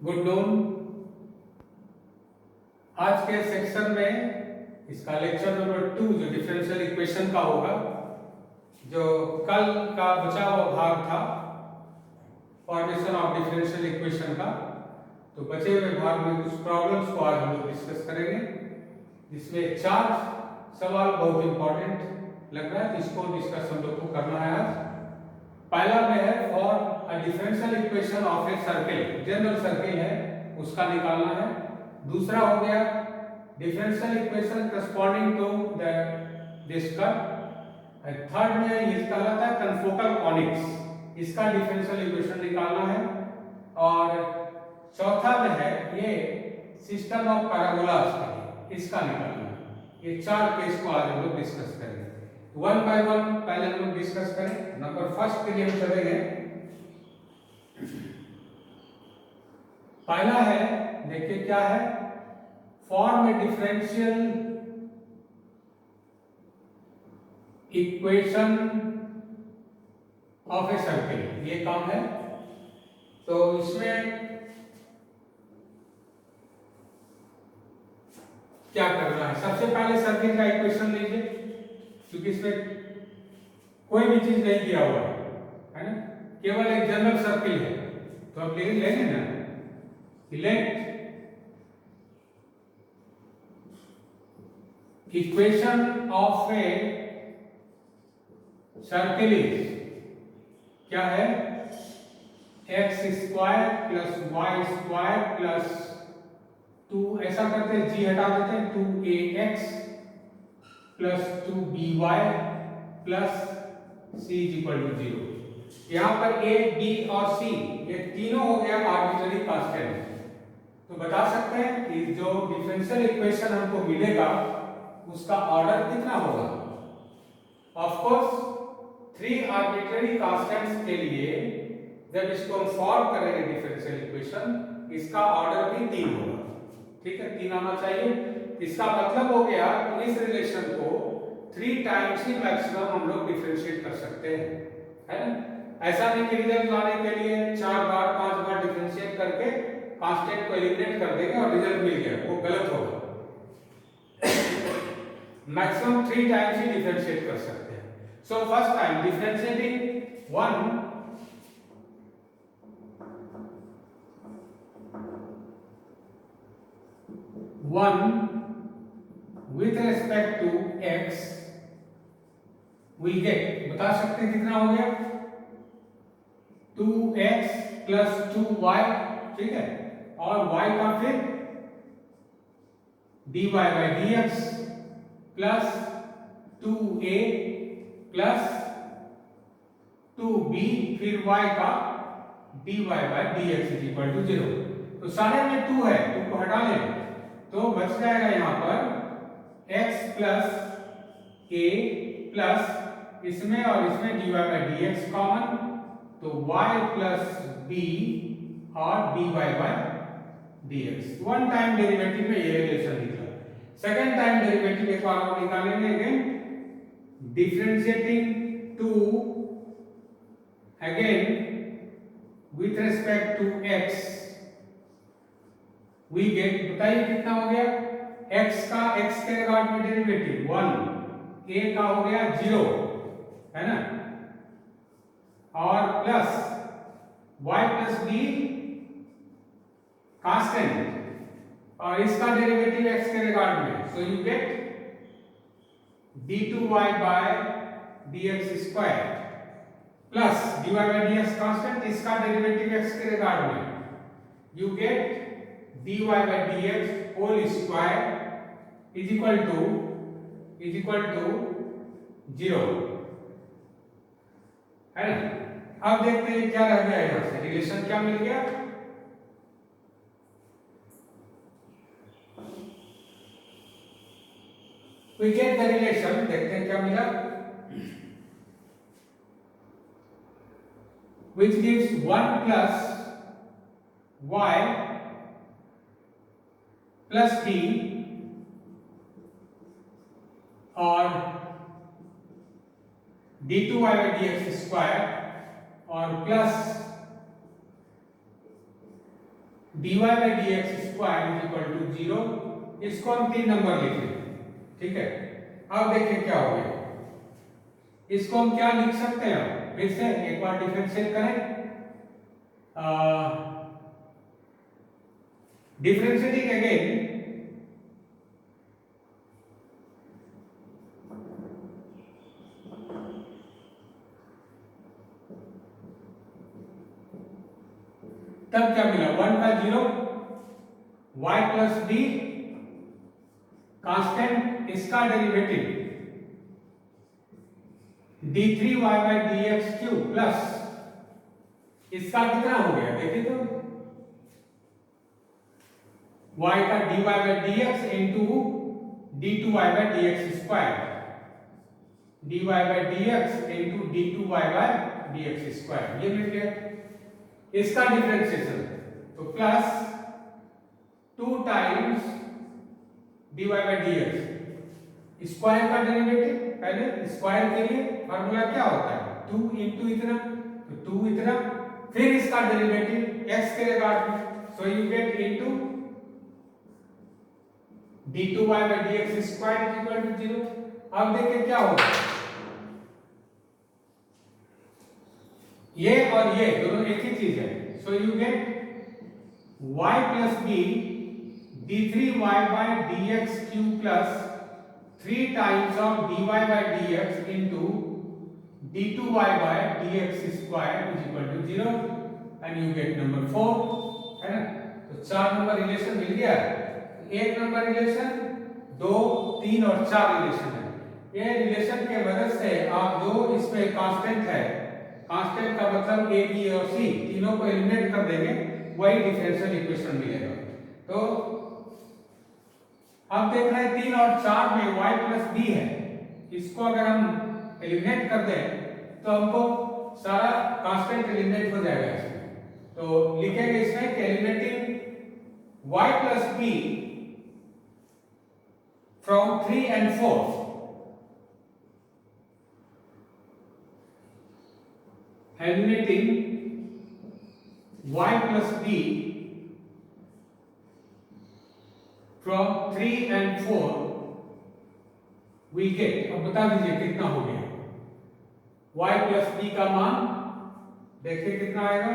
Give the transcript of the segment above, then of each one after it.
Good noon. आज के section में इसका लेक्चर नंबर 2 जो डिफरेंशियल इक्वेशन का होगा, जो कल का बचा हुआ भाग था फॉर्मेशन ऑफ डिफरेंशियल इक्वेशन का, तो बचे हुए भाग में कुछ प्रॉब्लम्स को आज हम लोग डिस्कस करेंगे, जिसमें 4 सवाल बहुत इंपॉर्टेंट लग रहा है, जिसको डिस्कस हम लोग को करना है आज। पहला में है for a differential equation of a circle, general circle है उसका निकालना है। दूसरा हो गया differential equation corresponding to the this curve. Third में ये कहलाता है कन्फोकल कॉनिक्स, इसका डिफरेंशियल इक्वेशन निकालना है। और चौथा में है ये सिस्टम ऑफ पैराबोलास का, इसका निकालना है। ये 4 केस को आज हम लोग डिस्कस करेंगे। वन बाय वन पहले हम लोग डिस्कस करें। नंबर फर्स्ट के लिए हम चलेंगे। पहला है, देखिए क्या है, form A differential equation of a circle, ये काम है। तो इसमें क्या करना है, सबसे पहले सर्किल का इक्वेशन लीजिए, क्योंकि इसमें कोई भी चीज नहीं दिया हुआ है ना, केवल एक जनरल सर्किल है। तो अब लेंगे ना, let equation of a circle is क्या है, X square plus Y square plus 2, ऐसा करते हैं, जी हटा देते हैं, 2ax plus 2by plus c equal to 0। यहाँ पर a, b और c ये तीनों हो गया आर्बिट्ररी कांस्टेंट। तो बता सकते हैं कि जो डिफरेंशियल इक्वेशन हमको मिलेगा उसका ऑर्डर कितना होगा। ऑफ कोर्स 3 आर्बिट्ररी कांस्टेंट्स के लिए जब इसको हम सॉल्व करेंगे डिफरेंशियल इक्वेशन, इसका ऑर्डर भी 3 होगा। ठीक है, 3 आना चाहिए। इसका मतलब हो गया कि इस रिलेशन को 3 टाइम्स ही मैक्सिमम हम लोग डिफरेंशिएट कर सकते हैं, है ना। ऐसा नहीं कि रिजल्ट लाने के लिए 4 बार 5 बार डिफरेंशिएट करके कांस्टेंट को एलिमिनेट कर देंगे और रिजल्ट मिल गया, वो गलत होगा। मैक्सिमम 3 टाइम्स ही डिफरेंशिएट कर सकते हैं। So first time differentiating 1 with respect to x we get, बता सकते हैं कितना हो गया, 2x प्लस 2y, ठीक है, और y का फिर dy by dx plus 2a plus 2b फिर y का dy by dx is equal to 0। तो सारे में 2 है, 2 को हटा लें तो बच जाएगा यहाँ पर x प्लस a प्लस इसमें और इसमें dy by dx कॉमन, तो y प्लस b और dy by dx। One time derivative में ये रिलेशन निकला। सेकेंड टाइम डेरिवेटिव एक बार और निकालेंगे, again differentiating to again with respect to x we get, बताइए कितना हो गया, x का x के रिगार्ड में डेरिवेटिव 1, a का हो गया 0, है ना, और plus y plus b constant और इसका डेरिवेटिव x के रिगार्ड में, so you get d2y by dx square plus dy by dx constant, इसका डेरिवेटिव x के रिगार्ड में, you get dy by dx whole square is equal to 0, है ना। अब देखते हैं क्या रह गया, यहां से रिलेशन क्या मिल गया, we get the relation, देखते हैं क्या मिला, which gives 1 plus y plus b और d2y by dx स्क्वायर और plus dy by dx square is equal to 0। इसको हम 3 नंबर लिख लें, ठीक है। अब देखिए क्या हो गया, इसको हम क्या लिख सकते हैं, फिर से एक बार डिफरेंशिएट करें। डिफरेंशिएटिंग अगेन, तब क्या मिला, 1 का 0, y प्लस बी कांस्टेंट, इसका derivative d3y by dx cube plus इसका कितना हो गया देखिए तो, y का dy by dx into d2y by dx square, dy by dx into d2y by dx square, ये मिल गया। इसका डिफरेंशिएशन तो plus 2 times dy by dx, square का डेरिवेटिव, पहले स्क्वायर के लिए फार्मूला क्या होता है, 2 इंटू इतना, तो 2 इतना, फिर इसका डेरिवेटिव x के रिगार्ड में, so you get into d2y by dx square is equal to 0। अब देखिए क्या होगा, ये और ये दोनों एक ही चीज है, so you get y plus b d3y by dx cube plus 3 times of dy by dx into d2y by dx square is equal to 0 and you get number 4, है ना। तो 4 नंबर रिलेशन मिल गया। एक नंबर रिलेशन, 2, 3 और 4 relation है। ये relation के मदद से आप जो इसमें कांस्टेंट है, कांस्टेंट का मतलब a b और c तीनों को एलिमिनेट कर देंगे, वही डिफरेंशियल इक्वेशन मिलेगा। तो अब देख रहे हैं 3 और 4 में y प्लस b है, इसको अगर हम एलिमिनेट कर दें तो हमको सारा कांस्टेंट एलिमिनेट हो जाएगा इसमें। तो लिखेंगे इसमें कि eliminating y plus b from 3 and 4, eliminating y plus b from 3 and 4 we get, अब बता दीजिए कितना हो गया, y प्लस b का मान देखिए कितना आएगा।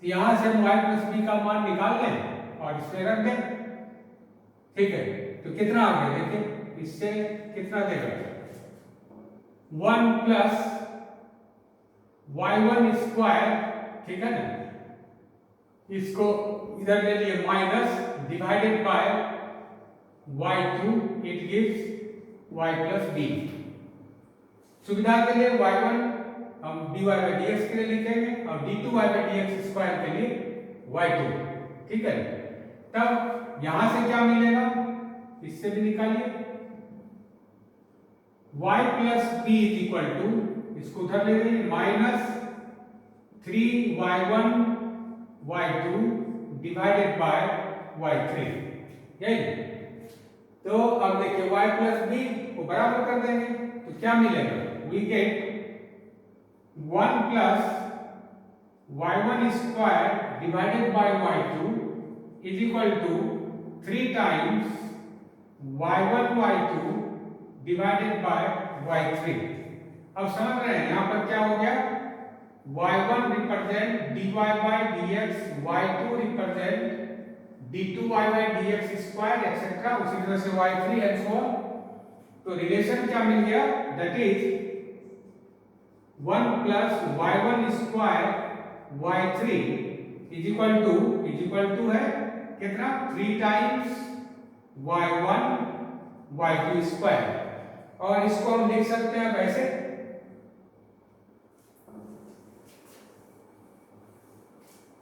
तो यहां से हम y प्लस b का मान निकाल लें और इसमें रख दें, ठीक है। तो कितना आ गया देखिए, इससे कितना देगा, 1 प्लस y1 स्क्वायर, ठीक है ना, इसको इधर ले लिए minus divided by y2, it gives y plus b। सुविधा के लिए y1 हम dy बाई dx के लिए लिखेंगे और d2y बाई dx स्क्वायर के लिए y2, ठीक है। तब यहां से क्या मिलेगा, इससे भी निकालिए, y plus b is equal to, इसको उधर ले लेंगे, minus 3y1 y2 divided by y3, यही। तो अब देखिए y प्लस b को बराबर कर देंगे तो क्या मिलेगा, we get 1 plus y1 square divided by y2 is equal to 3 times y1 y2 divided by y3। अब समझ रहे हैं यहां पर क्या हो गया, y1 represent dy by dx, y2 represent d2y by dx square etcetera, उसी तरह से y3 एंड सो ऑन। तो रिलेशन क्या मिल गया, that is 1 plus y1 square y3 is equal to है कितना, 3 टाइम्स y1 y2 स्क्वायर। और इसको हम लिख सकते हैं वैसे,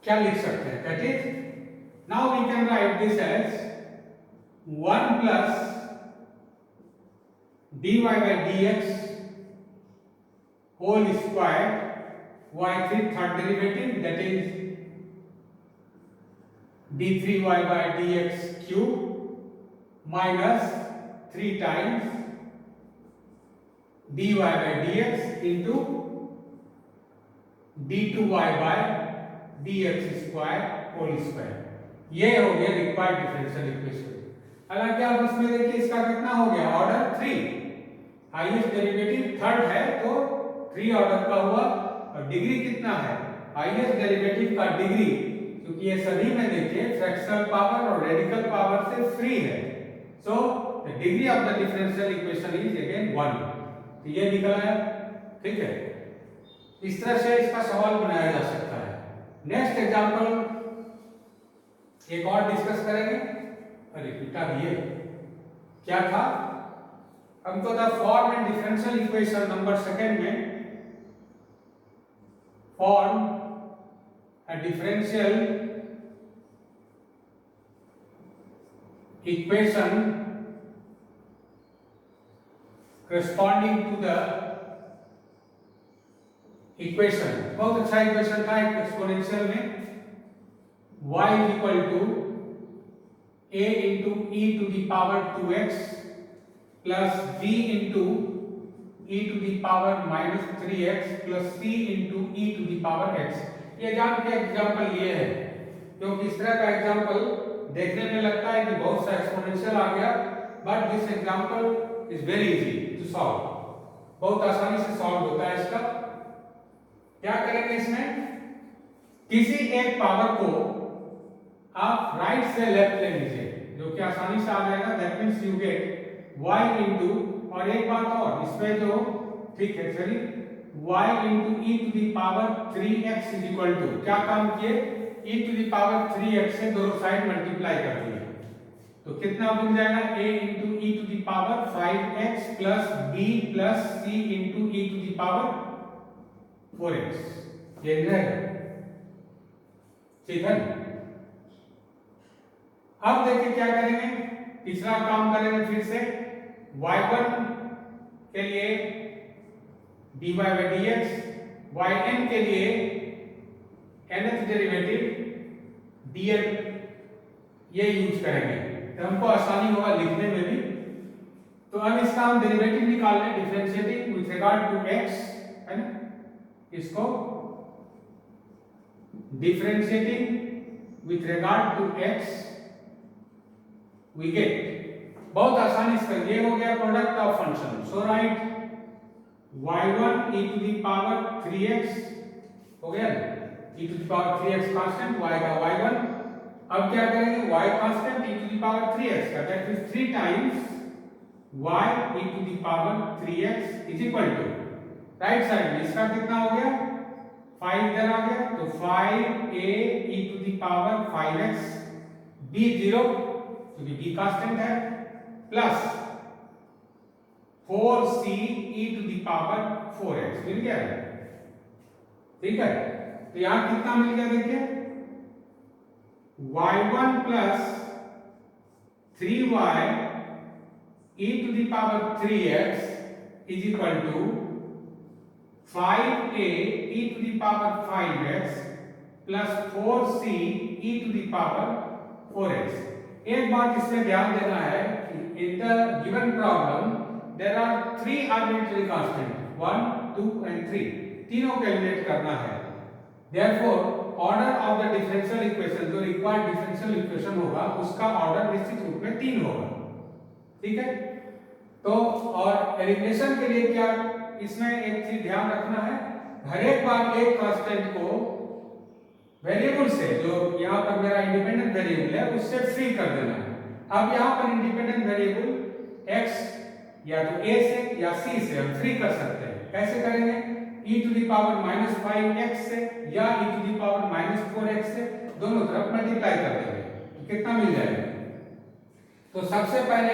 क्या लिख सकते हैं, that is, now we can write this as 1 plus dy by dx whole square, y3 third derivative, that is d3y by dx cube minus 3 times dy by dx into d2y by dx² whole square. ये हो गया required differential equation. हालांकि आप इसमें देखिए इसका कितना हो गया, ऑर्डर 3, हाईएस्ट डेरिवेटिव थर्ड है तो 3 ऑर्डर का हुआ। और डिग्री कितना है, हाईएस्ट डेरिवेटिव का डिग्री, क्योंकि ये सभी में देखिए फ्रैक्शनल पावर और रेडिकल पावर से फ्री है, so the degree of the differential equation is again 1। तो ये निकला है, ठीक है। इस तरह से इसका सवाल बनाया जा सकता है। नेक्स्ट एग्जांपल एक और डिस्कस करेंगे। अरे बेटा ये क्या था, हमको the form and differential equation number second में form a differential equation corresponding to the equation, बहुत अच्छा इक्वेशन था एक्सपोनेंशियल में, y is equal to a into e to the power 2x plus b into e to the power minus 3x plus c into e to the power x। ये जान के example ये है, क्योंकि इस तरह का एग्जांपल देखने में लगता है कि बहुत सा एक्सपोनेंशियल आ गया, but this example is very easy to solve, बहुत आसानी से सॉल्व होता है इसका। क्या करेंगे, इसमें किसी एक पावर को आप राइट से लेफ्ट ले लीजिए, जो कि आसानी से आ जाएगा। That means you get y into, और एक बात और इसमें जो, ठीक है चलिए, y into e to the power 3x is equal to, क्या काम किए, e to the power 3x से दोनों साइड मल्टीप्लाई कर दिए, तो कितना बन जाएगा, a into e to the power 5x plus b plus c into e to the power 4x, ये रहेगा, ठीक है। अब देखिए क्या करेंगे, तीसरा काम करेंगे फिर से, y1 के लिए dy by dx, yn के लिए nth डेरिवेटिव dn, ये यूज करेंगे तो हमको आसानी होगा लिखने में भी। तो अब इसका हम डेरिवेटिव निकाल लें, differentiating with regard to x, है ना, इसको differentiating with regard to x we get, बहुत आसानी से ये हो गया product of function. So right y1 e to the power 3x हो गया, e to the power 3x constant, y का y1। अब क्या करेंगे, y constant e to the power 3x का, that is 3 times y e to the power 3x is equal to, right side में इसका कितना हो गया, 5 इधर आ गया, तो 5a e to the power 5x, b 0 क्योंकि b कांस्टेंट है, plus 4c e to the power 4x मिल गया है, ठीक है। तो यहां कितना मिल गया देखिए, y1 plus 3y e to the power 3x is equal to 5a e to the power 5x plus 4c e to the power 4x। एक बात इसमें ध्यान देना है कि in the given problem there are 3 arbitrary constant 1 2 and 3, तीनों calculate करना है। therefore order of the differential equation, जो required differential equation होगा उसका ऑर्डर निश्चित रूप में 3 होगा, ठीक है। तो और एलिमिनेशन के लिए क्या, इसमें एक चीज ध्यान रखना है, हर एक बार एक कांस्टेंट को वेरिएबल से, जो यहाँ पर मेरा इंडिपेंडेंट वेरिएबल है उससे फ्री कर देना है। अब यहाँ पर इंडिपेंडेंट वेरिएबल x या तो a से या c से हम फ्री कर सकते हैं। कैसे करेंगे, e to the power -5x से या e to the power -4x से दोनों तरफ मल्टीप्लाई कर देंगे, तो कितना मिल जाएगा। तो सबसे पहले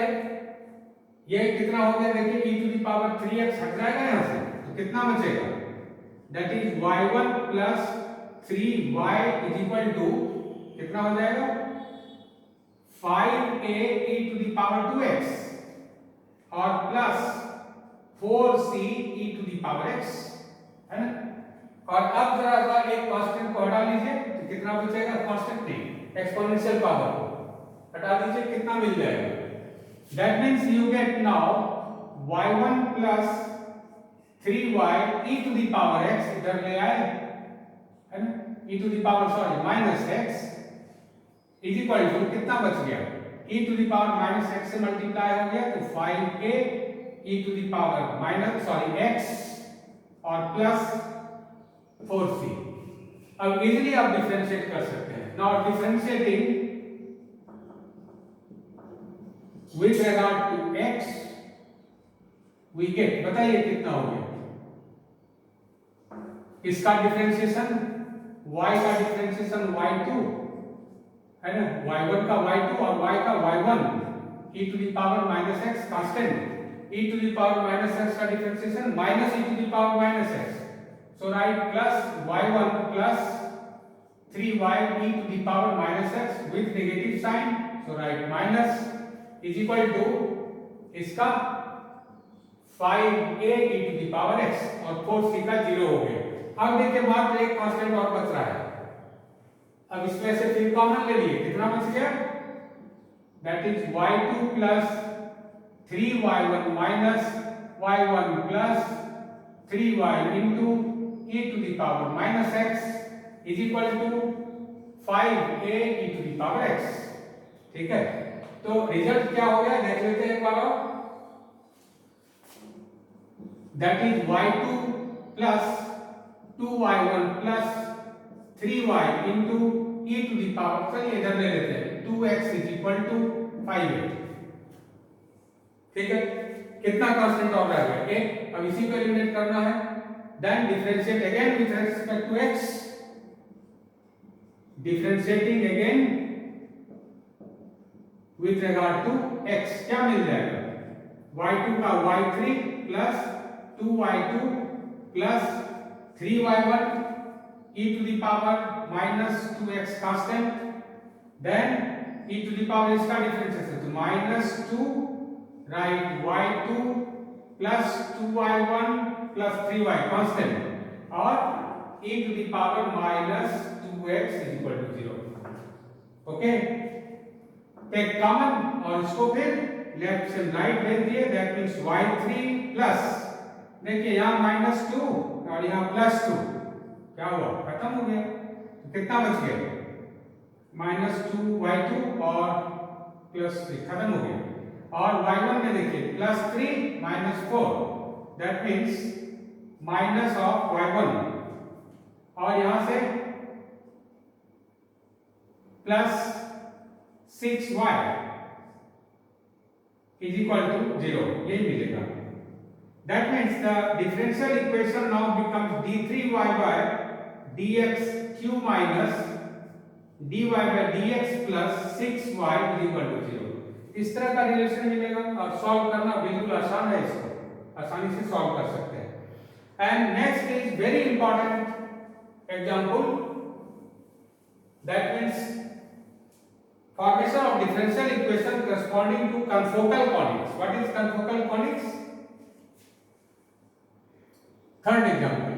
ये कितना हो गया देखिए, e to the power 3x हट जाएगा यहाँ से, तो कितना बचेगा, that is y1 plus 3y is equal to कितना हो जाएगा, 5a e to the power 2x और plus 4c e to the power x, है ना। और अब जरा सा एक कांस्टेंट को हटा लीजिए, तो कितना बचेगा, कांस्टेंट नहीं, एक्सपोनेंशियल पावर को हटा दीजिए, कितना मिल जाएगा, that means you get now y1 plus 3y e to the power x, इधर ले आए, है ना, e to the power minus x is equal to कितना बच गया, e to the power minus x से मल्टीप्लाई हो गया तो 5a e to the power minus x और प्लस 4c। अब इजीली आप डिफरेंशिएट कर सकते हैं। Now differentiating with regard to x we get, बताइए कितना हो गया, इसका डिफरेंशिएशन y का डिफरेंशिएशन y2 है ना, y1 का y2 और y का y1 e to the power minus x constant, e to the power minus x का differentiation minus e to the power minus x, so write plus y1 plus 3y e to the power minus x with negative sign, so write minus is equal to इसका 5a e to the power x और 4c का 0 हो गया। अब देखिए मात्र एक constant और बच रहा है, अब इसमें से फिर कॉमन ले लिए, कितना बच गया, that is y2 plus 3y1 minus y1 plus 3y into e to the power minus x is equal to 5a e to the power x। ठीक है, तो रिजल्ट क्या हो गया देख लेते हैं एक बार और, that is y2 plus 2y1 plus 3y into e to the power, चलिए इधर ले लेते हैं, 2x is equal to 5a। ठीक है, कितना कांस्टेंट और रह गया, एक, अब इसी को एलिमिनेट करना है, then differentiate again with respect to x, differentiating again with regard to x, क्या मिल जाएगा, y2 का y3 plus 2y2 plus 3y1 e to the power minus 2x constant, then e to the power इसका differentiation तो minus 2, write y2 plus 2y1 plus 3y constant और e to the power minus 2x is equal to 0। Okay, take common और इसको फिर left से right भेज दिए, that means y3 plus, देखिए यहाँ -2 और यहाँ +2, क्या हुआ, खत्म हो गया, तो कितना बच गया, -2y2 और +3 खत्म हो गया, और y1 में देखिए +3 -4, that means minus of y1 और यहां से +6y is equal to 0, यही मिलेगा। That means the differential equation now becomes d3y by dx q minus dy by dx plus 6y is equal to 0। इस तरह का रिलेशन मिलेगा और सॉल्व करना बिल्कुल आसान है, इसको आसानी से सॉल्व कर सकते हैं। And next is very important example, that means formation of differential equation corresponding to confocal conics। What is confocal conics? Third example,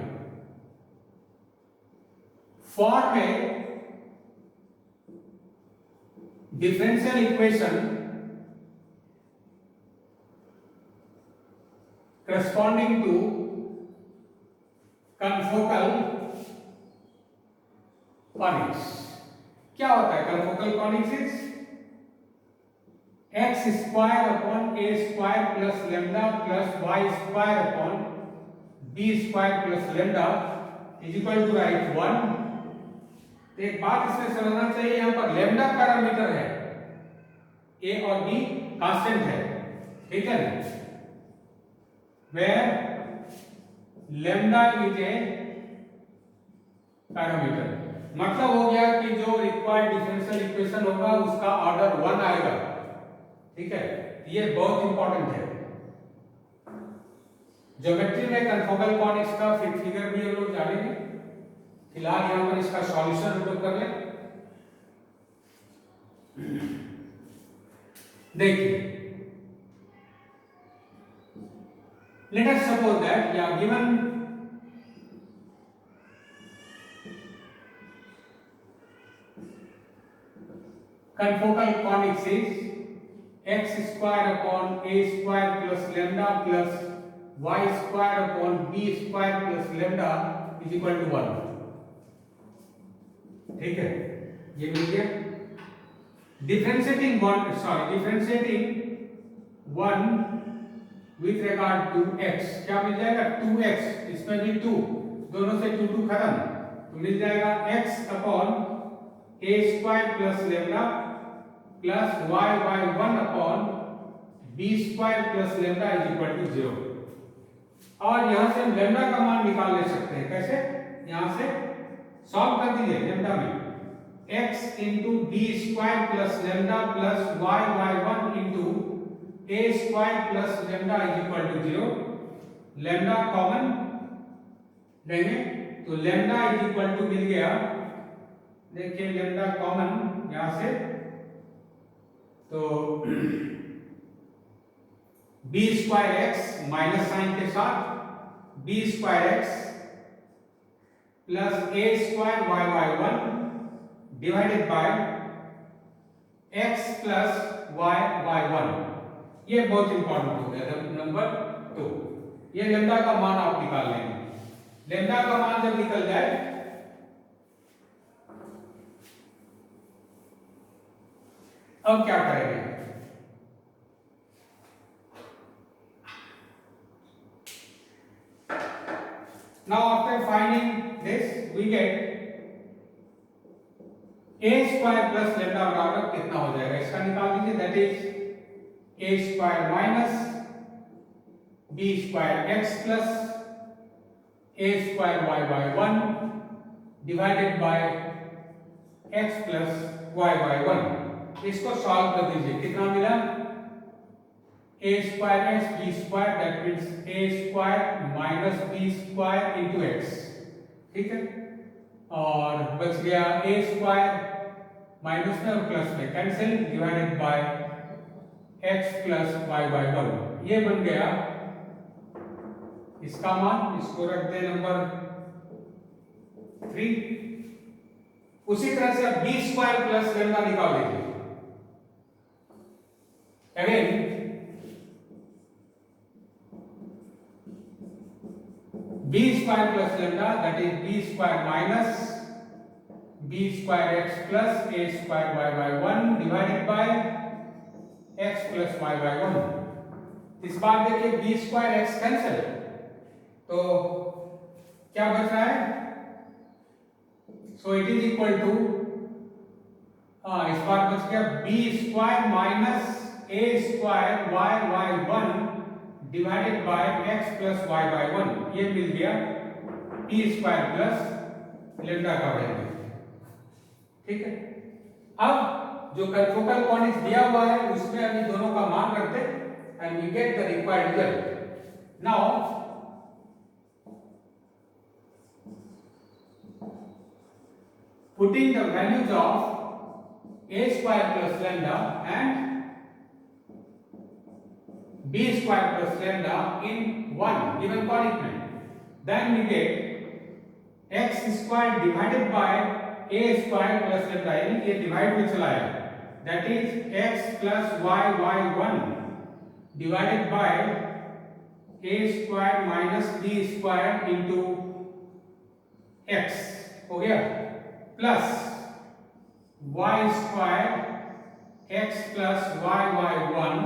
form a differential equation corresponding to confocal conics। क्या होता है confocal conics is x square upon a square plus lambda plus y square upon b square plus lambda is equal to write 1। तो एक बात इसमें समझना चाहिए, यहाँ पर lambda पैरामीटर है, a और b कांस्टेंट है, ठीक है ना, where lambda is a parameter, मतलब हो गया कि जो रिक्वायर्ड डिफरेंशियल इक्वेशन होगा उसका ऑर्डर 1 आएगा। ठीक है, ये बहुत इंपॉर्टेंट है। ज्योमेट्री में कंफोकल कॉनिक्स का फिगर भी हम लोग जानेंगे, फिलहाल यहां पर इसका सॉल्यूशन हम लोग कर लें। देखिए, लेट अस सपोज दैट या given confocal conics is x square upon a square plus lambda plus y square upon b square plus lambda is equal to 1। ठीक है, ये मिल गया। Differentiating one with regard to x, क्या मिल जाएगा 2x, इसमें भी 2, दोनों से 2 खत्म, तो मिल जाएगा x upon a square plus lambda plus y 1 upon b square plus lambda is equal to 0। और यहां से हम लेमडा का मान निकाल ले सकते हैं, कैसे, यहां से सॉल्व कर दीजिए लेमडा में x into b square plus lambda plus y 1 into a square plus lambda is equal to 0। Lambda common लेंगे तो लेमडा इज इक्वल टू मिल गया, देखिए लेमडा कॉमन यहां से, तो b square x minus sign के साथ b square x plus a square y 1 divided by x plus y 1। ये बहुत इंपॉर्टेंट हो गया नंबर 2। ये लेमडा का मान आप निकाल लेंगे। लेमडा का मान जब निकल जाए अब क्या करेंगे, now after finding this we get a square plus lambda बराबर कितना हो जाएगा, इसका निकाल दीजिए, that is a square minus b square x plus a square y 1 divided by x plus y 1। इसको सॉल्व कर दीजिए, कितना मिला, a square x b square, that means a square minus b square into x, ठीक है, और बच गया a स्क्वायर माइनस में और प्लस में cancel divided by x plus y 1। ये बन गया इसका मान, इसको रख दे नंबर 3। उसी तरह से b स्क्वायर प्लस लेमडा निकाल लीजिए, again b square plus lambda, that is b square minus b square x plus a square y 1 divided by x plus y 1। इस बार देखिए b स्क्वायर x कैंसिल, तो क्या बच रहा है, so it is equal to, इस बार बच गया b square minus a square y 1 divided by x plus y 1। ये मिल गया p स्क्वायर प्लस लेमडा का वैल्यू, ठीक है। अब जो कंफोकल कोनिक्स दिया हुआ है उसमें अभी दोनों का मान रखते हैं and we get the required result. Now putting the values of a square plus lambda and b square plus lambda in one given conic, then we get x square divided by a square plus lambda, यानी ये divide में चला है, that is x plus y 1 divided by a square minus b square into x हो गया, plus y square x plus y 1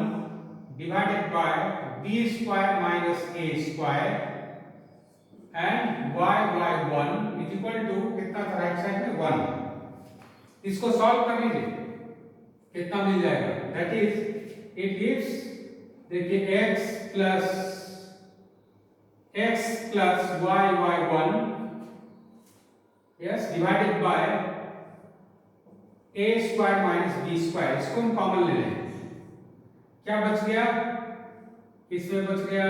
divided by b square minus a square and y 1 is equal to कितना था right side में 1। इसको solve कर लीजिए, कितना मिल जाएगा, दैट इज इट गिव्स, देखिए x plus y 1 yes divided by a square minus b square, इसको हम कॉमन ले लें, क्या बच गया, इसमें बच गया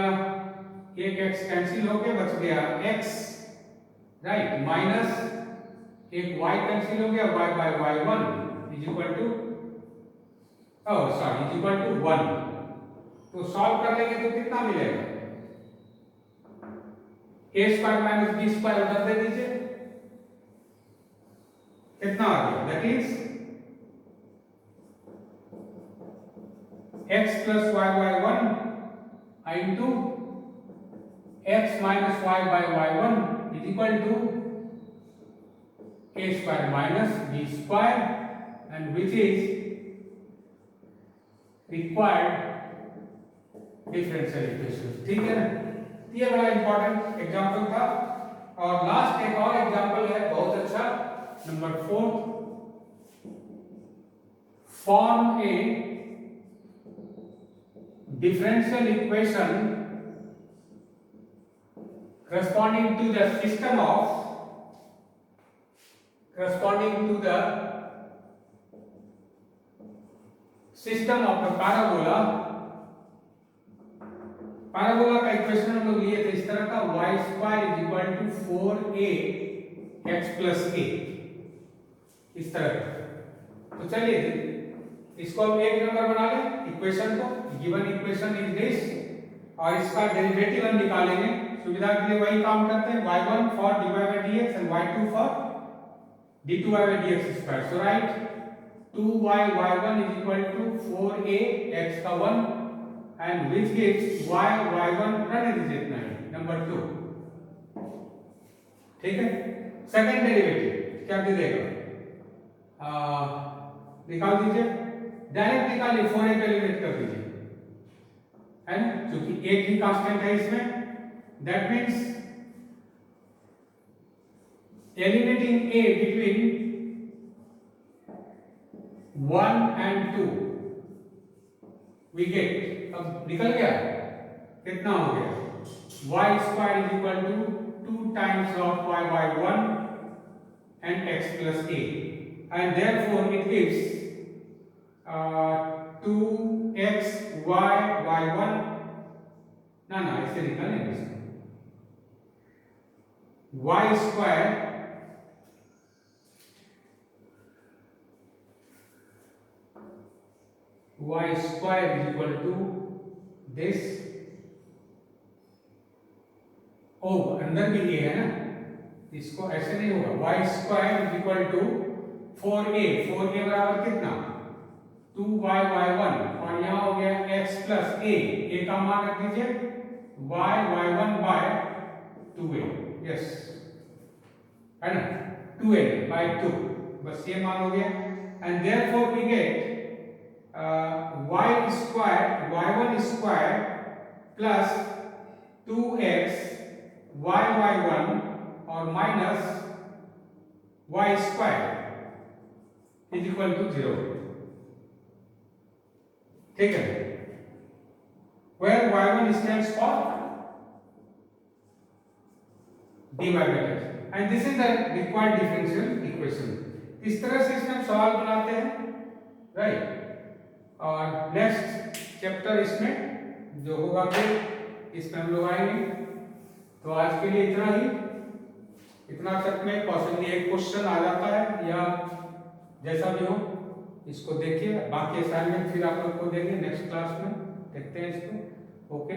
एक x कैंसिल हो गया, बच गया x राइट माइनस एक y कैंसिल हो गया, y by y1 is equal to is equal to 1। तो सॉल्व कर लेंगे तो कितना मिलेगा, a square minus b square उधर दे दीजिए, कितना आ गया, that is x plus y 1 into x minus y by y 1 is equal to a square minus b square and which is required differential equation. ठीक है ना? ये बड़ा इंपॉर्टेंट एग्जांपल था। और लास्ट एक और एग्जांपल है बहुत अच्छा, number 4, form A differential equation corresponding to the system of the parabola का इक्वेशन हम लोग लिए थे इस तरह का, y square is equal to 4ax plus a, इस तरह का। तो चलिए इसको हम एक नंबर बना लें इक्वेशन को, गिवन इक्वेशन इज दिस, और इसका डेरिवेटिव हम निकालेंगे। सुविधा के लिए वही काम करते हैं, y1 for dy by dx and y2 for d2y by dx square. So write 2y y1 is equal to 4a x का 1 and which gives y y1 रहने दीजिए इतना ही, नंबर 2। ठीक है, सेकंड डेरिवेटिव क्या दे देगा, निकाल दीजिए, डायरेक्ट निकालिए, 4a का एलिमिनेट कर दीजिए, है ना, क्योंकि एक ही कांस्टेंट है इसमें। That means eliminating a between 1 and 2 we get, अब निकल गया कितना हो गया, y square is equal to 2 times of y by 1 and x plus a, and therefore it gives 2x y y1, ना ऐसे निकालेंगे इसको, y square is equal to this, ओ अंदर भी a है ना, इसको ऐसे नहीं होगा, y square is equal to 4a बराबर कितना, 2y y1, और यहाँ हो गया x plus a का मान रख दीजिए, y y1 by 2a, yes है ना, 2a by 2, बस ये मान हो गया, and therefore we get y square y1 square plus 2x y y1 और minus y square is equal to 0, ठीक है, where y1 stands for dy by dx, and this is the required differential equation। इस तरह से इसमें सवाल बनाते हैं, राइट। और नेक्स्ट चैप्टर इसमें जो होगा फिर इसमें हम लोग आएंगे। तो आज के लिए इतना ही, इतना तक में पॉसिबली एक क्वेश्चन आ जाता है या जैसा भी हो, इसको देखिए, बाकी असाइनमेंट फिर आप लोग को देंगे नेक्स्ट क्लास में, देखते हैं इसको। ओके।